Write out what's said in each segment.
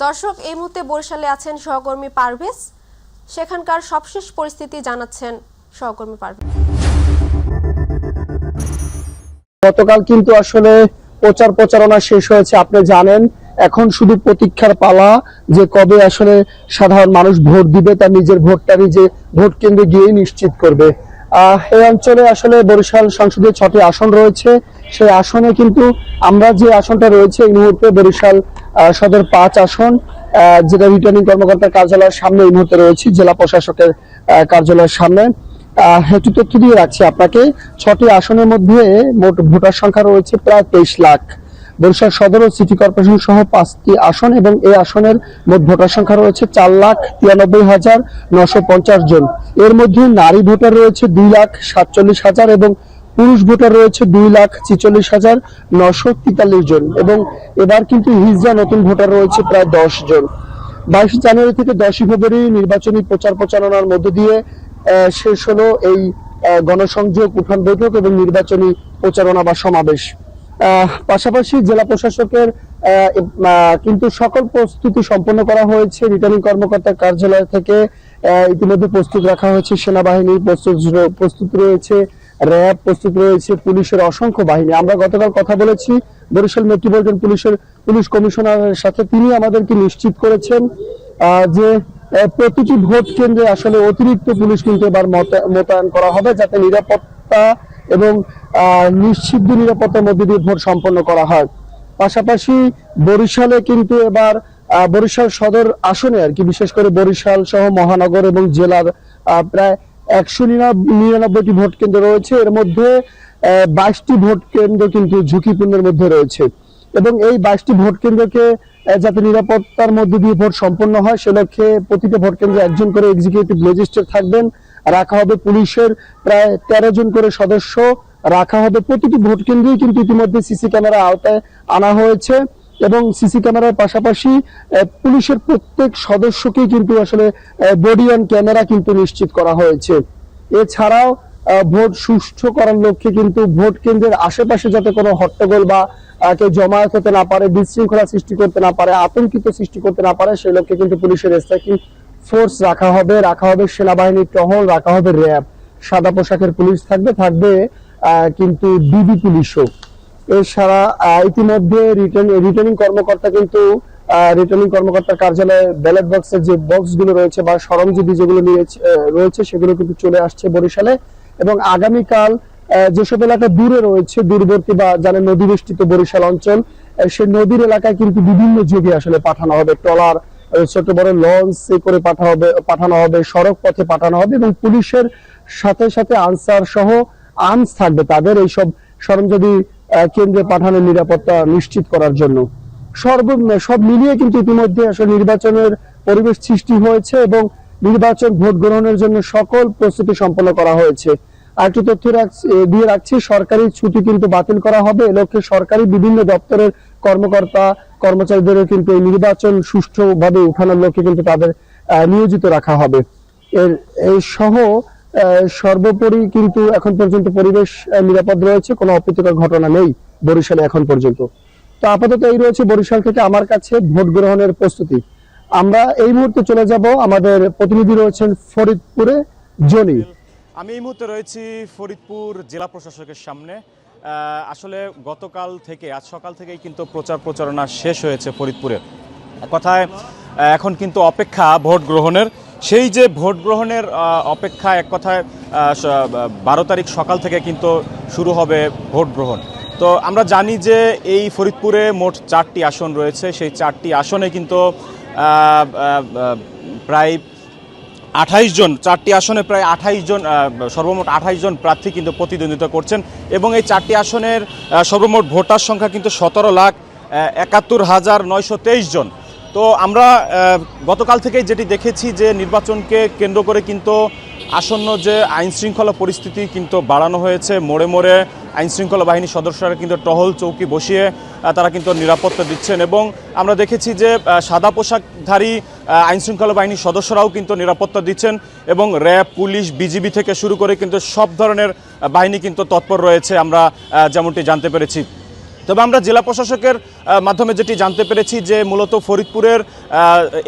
দর্শক এই মুহূর্তে বরিশালে আছেন সহকর্মী পারভেজ। সেখানকার সবশেষ পরিস্থিতি জানাচ্ছেন সহকর্মী পারভেজ। গতকাল কিন্তু আসলে প্রচারণা শেষ হয়েছে, আপনি জানেন। এখন শুধু প্রতীক্ষার পালা যে কবে আসলে সাধারণ মানুষ ভোট দিবে, তার নিজের ভোটটা নিজে ভোট কেন্দ্রে গিয়ে নিশ্চিত করবে। এই অঞ্চলে আসলে বরিশাল সংসদীয় 6টি আসন রয়েছে। সেই আসনে কিন্তু আমরা যে আসনটা রয়েছে এই মুহূর্তে বরিশাল সদর 5 আসন, যেটা রিটার্নিং কর্মকর্তার কার্যালয়ের সামনে এই মুহূর্তে রয়েছে, জেলা প্রশাসকের কার্যালয়ের সামনে। হেতু তথ্য দিয়ে রাখছি আপনাকে। 6টি আসনের মধ্যে মোট ভোটার সংখ্যা রয়েছে প্রায় 23 লাখ। বরিশাল সদর ও সিটি কর্পোরেশন সহ 5টি আসন এবং এই আসনের মোট ভোটার সংখ্যা রয়েছে 4,93,950 জন। এর মধ্যে নারী ভোটার রয়েছে 2,47,000 এবং পুরুষ ভোটার রয়েছে 2,46,943 জন। এবং এবার কিন্তু হিজড়া নতুন ভোটার রয়েছে প্রায় 10 জন। 22 জানুয়ারি থেকে 10 ফেব্রুয়ারি নির্বাচনী প্রচারণার মধ্য দিয়ে শেষ হলো এই গণসংযোগ, উঠান বৈঠক এবং নির্বাচনী প্রচারণা বা সমাবেশ। পাশাপাশি জেলা প্রশাসকের কিন্তু সকল প্রস্তুতি সম্পন্ন করা হয়েছে। রিটার্নিং কর্মকর্তার কার্যালয় থেকে ইতিমধ্যে প্রস্তুত রাখা হয়েছে, সেনাবাহিনী প্রস্তুত রয়েছে, র্যাব প্রস্তুত রয়েছে, পুলিশের অসংখ্য বাহিনী। আমরা গতকাল কথা বলেছি বরিশাল মেট্রোপলিটন পুলিশ কমিশনারের সাথে। তিনি আমাদেরকে নিশ্চিত করেছেন যে প্রতিটি ভোট কেন্দ্রে আসলে অতিরিক্ত পুলিশ কিন্তু এবার মোতায়েন করা হবে, যাতে নিরাপত্তা এবং নিশ্চিত নিরাপত্তার মধ্যে দিয়ে ভোট সম্পন্ন করা হয়। পাশাপাশি বরিশালে কিন্তু এবার বরিশাল সদর আসনে আর কি, বিশেষ করে বরিশাল সহ মহানগর এবং জেলার প্রায় 199টি ভোট কেন্দ্র রয়েছে। এর মধ্যে 22টি ভোট কেন্দ্র কিন্তু ঝুঁকিপূর্ণের মধ্যে রয়েছে এবং এই 22টি ভোট কেন্দ্রকে যাতে নিরাপত্তার মধ্যে দিয়ে ভোট সম্পন্ন হয় সে লক্ষ্যে প্রতিটা ভোট কেন্দ্রে একজন করে এক্সিকিউটিভ ম্যাজিস্ট্রেট থাকবেন। রাখা হবে পুলিশের প্রায় 13 জন করে সদস্য রাখা হবে। প্রতিটি ভোট কেন্দ্রেই কিন্তু ইতিমধ্যে সিসি ক্যামেরা আওতায় আনা হয়েছে এবং সিসি ক্যামেরার পাশাপাশি পুলিশের প্রত্যেক সদস্যকেই কিন্তু আসলে বডি অন ক্যামেরা কিন্তু নিশ্চিত করা হয়েছে। এছাড়াও ভোট সুষ্ঠু করার লক্ষ্যে কিন্তু ভোট কেন্দ্রের আশেপাশে যাতে কোনো হট্টগোল বা কেউ জমায়েত হতে না পারে, বিশৃঙ্খলা সৃষ্টি করতে না পারে, আতঙ্কিত সৃষ্টি করতে না পারে, সেই লক্ষ্যে কিন্তু পুলিশের স্ট্রাইকিং ফোর্স রাখা হবে সেনাবাহিনীর টহল, রাখা হবে র্যাব, সাদা পোশাকের পুলিশ থাকবে কিন্তু ডিবি পুলিশও। এছাড়া ইতিমধ্যে রিটার্নিং কর্মকর্তার কার্যালয়ে ব্যালট বক্সের যে বক্সগুলো রয়েছে বা সরঞ্জিবি যেগুলো রয়েছে সেগুলো কিন্তু চলে আসছে বরিশালে। এবং আগামীকাল যেসব এলাকা দূরে রয়েছে, দূরবর্তী বা জানেন নদী বেষ্টিত বরিশাল অঞ্চল, সেই নদীর এলাকায় কিন্তু বিভিন্ন যোগে আসলে পাঠানো হবে, ট্রলার, ছোট বড় লঞ্চ করে পাঠানো হবে, সড়ক পথে পাঠানো হবে এবং পুলিশের সাথে সাথে আনসার সহ আর্মস থাকবে তাদের এইসব সরঞ্জামি কেন্দ্রে পাঠানোর নিরাপত্তা নিশ্চিত করার জন্য। সব মিলিয়ে কিন্তু ইতিমধ্যে আসলে নির্বাচনের পরিবেশ সৃষ্টি হয়েছে এবং নির্বাচন ভোট গ্রহণের জন্য সকল প্রস্তুতি সম্পন্ন করা হয়েছে। আরেকটি তথ্য দিয়ে রাখছি, সরকারি ছুটি কিন্তু বাতিল করা হবে। এ লক্ষ্যে সরকারি বিভিন্ন দপ্তরের কর্মচারীদেরও কিন্তু এই নির্বাচন সুষ্ঠুভাবে উঠানোর লক্ষ্যে কিন্তু তাদের নিয়োজিত রাখা হবে। এই সহ সর্বোপরি কিন্তু এখন পর্যন্ত পরিবেশ নিরাপদ রয়েছে, কোনো অপ্রীতিকর ঘটনা নেই বরিশালে এখন পর্যন্ত। তো আপাতত এই রয়েছে বরিশাল থেকে আমার কাছে ভোট গ্রহণের প্রস্তুতি। আমরা এই মুহূর্তে চলে যাব, আমাদের প্রতিনিধি রয়েছেন ফরিদপুরে, জনি। আমি এই মুহূর্তে রয়েছি ফরিদপুর জেলা প্রশাসকের সামনে। আসলে গতকাল থেকে আজ সকাল থেকেই কিন্তু প্রচারণা শেষ হয়েছে ফরিদপুরে। কথায় এখন কিন্তু অপেক্ষা ভোট গ্রহণের। সেই যে ভোট গ্রহণের অপেক্ষা, এক কথায় 12 তারিখ সকাল থেকে কিন্তু শুরু হবে ভোট গ্রহণ। তো আমরা জানি যে এই ফরিদপুরে মোট 4টি আসন রয়েছে। সেই 4টি আসনে কিন্তু প্রায় 28 জন, 4টি আসনে প্রায় 28 জন, সর্বমোট 28 জন প্রার্থী কিন্তু প্রতিদ্বন্দ্বিতা করছেন এবং এই 4টি আসনের সর্বমোট ভোটার সংখ্যা কিন্তু 17,71,923 জন। তো আমরা গতকাল থেকে যেটি দেখেছি যে নির্বাচনকে কেন্দ্র করে কিন্তু আসন্ন যে আইনশৃঙ্খলা পরিস্থিতি কিন্তু বাড়ানো হয়েছে। মোড়ে মোড়ে আইনশৃঙ্খলা বাহিনীর সদস্যরা কিন্তু টহল চৌকি বসিয়ে তারা কিন্তু নিরাপত্তা দিচ্ছেন এবং আমরা দেখেছি যে সাদা পোশাকধারী আইনশৃঙ্খলা বাহিনীর সদস্যরাও কিন্তু নিরাপত্তা দিচ্ছেন এবং র্যাব, পুলিশ, বিজিবি থেকে শুরু করে কিন্তু সব ধরনের বাহিনী কিন্তু তৎপর রয়েছে, আমরা যেমনটি জানতে পেরেছি। তবে আমরা জেলা প্রশাসকের মাধ্যমে যেটি জানতে পেরেছি যে মূলত ফরিদপুরের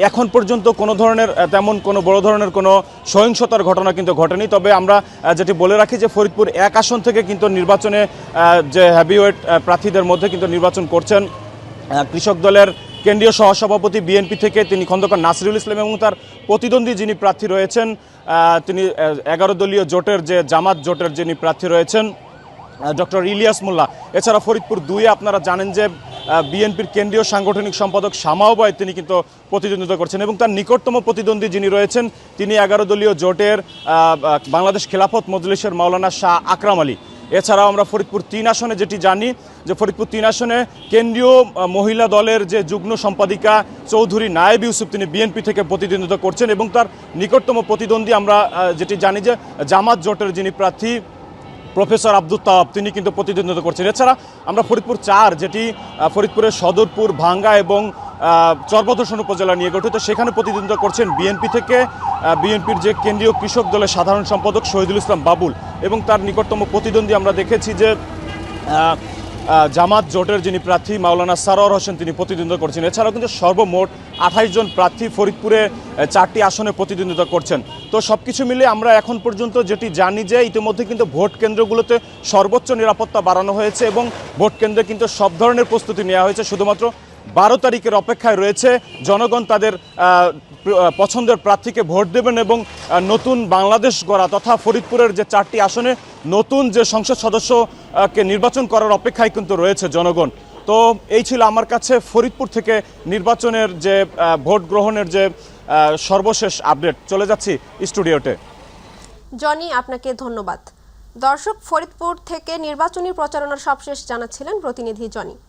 এখন পর্যন্ত কোনো ধরনের তেমন কোনো বড় ধরনের কোনো সহিংসতার ঘটনা কিন্তু ঘটেনি। তবে আমরা যেটি বলে রাখি যে ফরিদপুর 1 আসন থেকে কিন্তু নির্বাচনে যে হেভিওয়েট প্রার্থীদের মধ্যে কিন্তু নির্বাচন করছেন কৃষক দলের কেন্দ্রীয় সহসভাপতি বিএনপি থেকে তিনি খন্দকার নাসিরুল ইসলাম এবং তার প্রতিদ্বন্দ্বী যিনি প্রার্থী রয়েছেন তিনি 11 দলীয় জোটের যে জামাত জোটের যিনি প্রার্থী রয়েছেন ডক্টর ইলিয়াস মোল্লা। এছাড়া ফরিদপুর 2-এ আপনারা জানেন যে বিএনপির কেন্দ্রীয় সাংগঠনিক সম্পাদক শামা ওবায়দ তিনি কিন্তু প্রতিদ্বন্দ্বিতা করছেন এবং তার নিকটতম প্রতিদ্বন্দ্বী যিনি রয়েছেন তিনি 11 দলীয় জোটের বাংলাদেশ খেলাফত মজলিসের মাওলানা শাহ আকরাম আলী। এছাড়াও আমরা ফরিদপুর 3 আসনে যেটি জানি যে ফরিদপুর 3 আসনে কেন্দ্রীয় মহিলা দলের যে যুগ্ম সম্পাদিকা চৌধুরী নায়েব ইউসুফ তিনি বিএনপি থেকে প্রতিদ্বন্দ্বিতা করছেন এবং তার নিকটতম প্রতিদ্বন্দ্বী আমরা যেটি জানি যে জামাত জোটের যিনি প্রার্থী প্রফেসর আব্দুল তাওয়াব তিনি কিন্তু প্রতিদ্বন্দ্বিতা করছেন। এছাড়া আমরা ফরিদপুর 4 যেটি ফরিদপুরের সদরপুর, ভাঙ্গা এবং চরপদর্শন উপজেলা নিয়ে গঠিত, সেখানে প্রতিদ্বন্দ্বিতা করছেন বিএনপি থেকে বিএনপির যে কেন্দ্রীয় কৃষক দলের সাধারণ সম্পাদক শহীদুল ইসলাম বাবুল এবং তার নিকটতম প্রতিদ্বন্দ্বী আমরা দেখেছি যে জামাত জোটের যিনি প্রার্থী মাওলানা সারোয়ার হোসেন তিনি প্রতিদ্বন্দ্বিতা করছেন। এছাড়াও কিন্তু সর্বমোট 28 জন প্রার্থী ফরিদপুরে 4টি আসনে প্রতিদ্বন্দ্বিতা করছেন। তো সব কিছু মিলে আমরা এখন পর্যন্ত যেটি জানি যে ইতিমধ্যে কিন্তু ভোট কেন্দ্রগুলোতে সর্বোচ্চ নিরাপত্তা বাড়ানো হয়েছে এবং ভোট কেন্দ্রে কিন্তু সব ধরনের প্রস্তুতি নেওয়া হয়েছে। শুধুমাত্র 12 তারিখের অপেক্ষায় রয়েছে জনগণ তাদের পছন্দের প্রার্থীকে ভোট দেবেন এবং নতুন বাংলাদেশ গড়া তথা ফরিদপুরের যে 4টি আসনে নতুন যে সংসদ সদস্যকে নির্বাচন করার অপেক্ষায় কিন্তু রয়েছে জনগণ। তো এই ছিল আমার কাছে ফরিদপুর থেকে নির্বাচনের যে ভোট গ্রহণের যে সর্বশেষ আপডেট। চলে যাচ্ছি স্টুডিওতে। জনি, আপনাকে ধন্যবাদ। দর্শক, ফরিদপুর থেকে নির্বাচনী প্রচারণার সবশেষ জানাচ্ছিলেন প্রতিনিধি জনি।